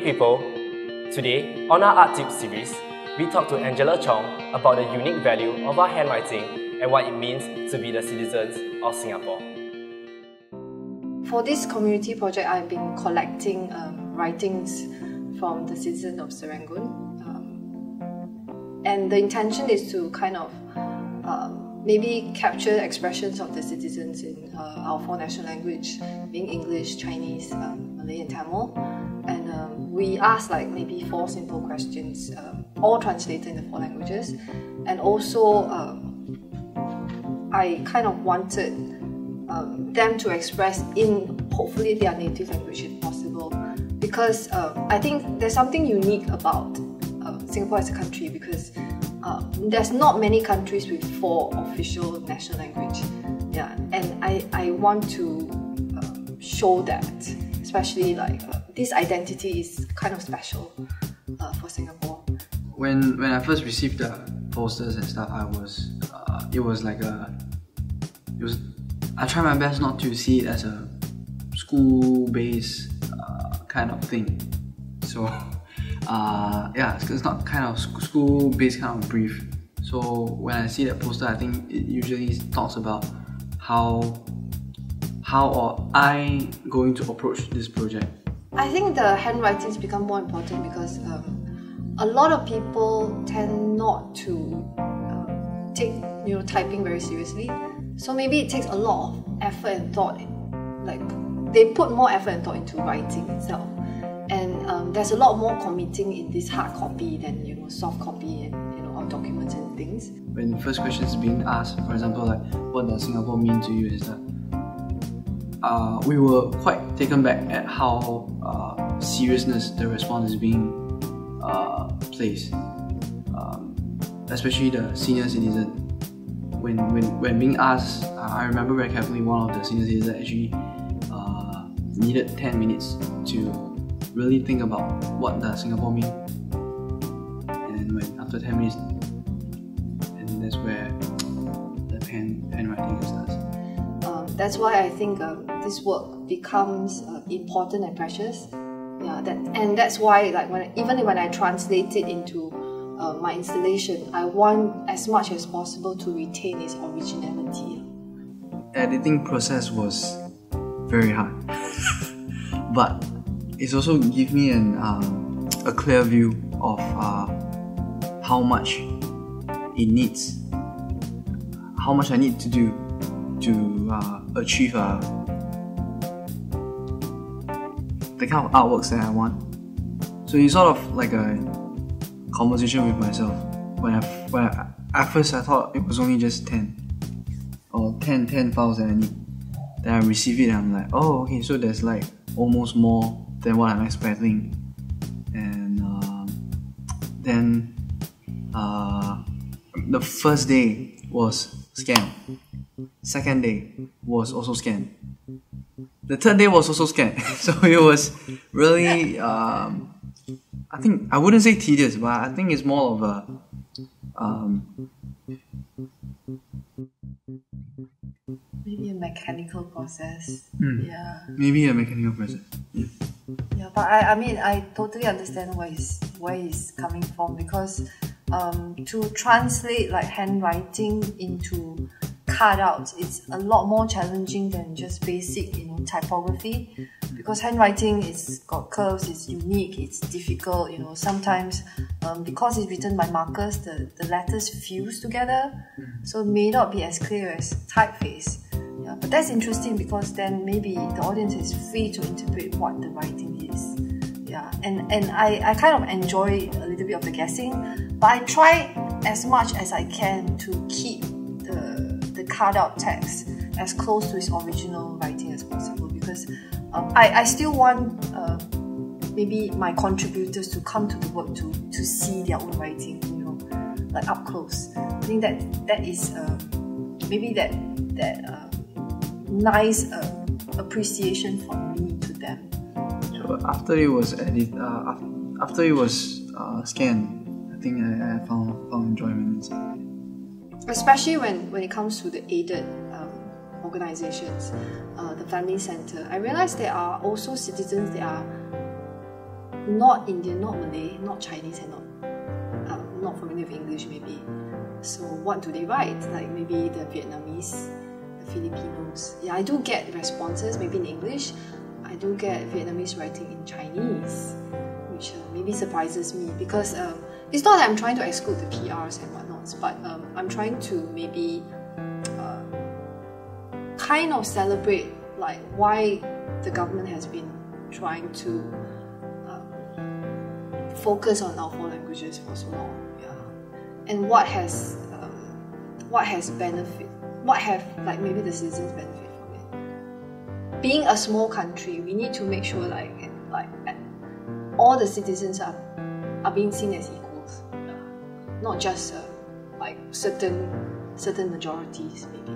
people, today on our Art Tip series, we talk to Angela Chong about the unique value of our handwriting and what it means to be the citizens of Singapore. For this community project, I've been collecting writings from the citizens of Serangoon, and the intention is to kind of maybe capture expressions of the citizens in our four national language, being English, Chinese, Malay and Tamil. And we asked like maybe 4 simple questions, all translated in the 4 languages. And also I kind of wanted them to express in hopefully their native language if possible, because I think there's something unique about Singapore as a country, because there's not many countries with 4 official national language. Yeah, and I want to show that, especially like this identity is kind of special for Singapore. When I first received the posters and stuff, I tried my best not to see it as a school-based kind of thing. So yeah, it's not kind of school-based kind of brief. So when I see that poster, I think it usually talks about how are I going to approach this project. I think the handwritings become more important because a lot of people tend not to take typing very seriously. So maybe it takes a lot of effort and thought, like they put more effort and thought into writing itself. And there's a lot more committing in this hard copy than soft copy and of documents and things. When the first question is being asked, for example, like what does Singapore mean to you, is that we were quite taken back at how seriousness the response is being placed, especially the senior citizen. When being asked, I remember very carefully one of the senior citizens actually needed 10 minutes to really think about what does Singapore mean. And after 10 minutes, and that's where the handwriting starts. That's why I think this work becomes important and precious. Yeah, that's why even when I translate it into my installation, I want as much as possible to retain its originality. Editing process was very hard, but it's also give me a clear view of how much it needs, how much I need to do to achieve the kind of artworks that I want. So it's sort of like a conversation with myself. At first I thought it was only just 10 files that I need. Then I receive it and I'm like, oh okay, so there's like almost more than what I'm expecting. And then the first day was scanned. Second day was also scanned. The third day was also scanned. So it was really I think I wouldn't say tedious, but I think it's more of a maybe a mechanical process. Yeah. Maybe a mechanical process. Yeah. Yeah, but I totally understand where he's coming from, because to translate like handwriting into cutouts, it's a lot more challenging than just basic typography, because handwriting is got curves, it's unique, it's difficult. Sometimes because it's written by markers, the letters fuse together, so it may not be as clear as typeface. Yeah, but that's interesting because then maybe the audience is free to interpret what the writing is. Yeah, and I kind of enjoy a little bit of the guessing, but I try as much as I can to keep the cut-out text as close to its original writing as possible, because I still want maybe my contributors to come to the work to see their own writing, like up close. I think that is maybe that nice appreciation from me to them. So after it was after it was scanned, I think I found enjoyment in it. Especially when it comes to the aided organizations, the family center. I realized there are also citizens that are not Indian, not Malay, not Chinese, and not familiar with English maybe. So what do they write? Like maybe the Vietnamese, the Filipinos. Yeah, I do get responses maybe in English. I do get Vietnamese writing in Chinese, which maybe surprises me because it's not that I'm trying to exclude the PRs and whatnot, but I'm trying to maybe kind of celebrate like why the government has been trying to focus on our four languages for so long, yeah, and what have like maybe the citizens benefit from it. Being a small country, we need to make sure like all the citizens are being seen as equals, not just like certain majorities maybe.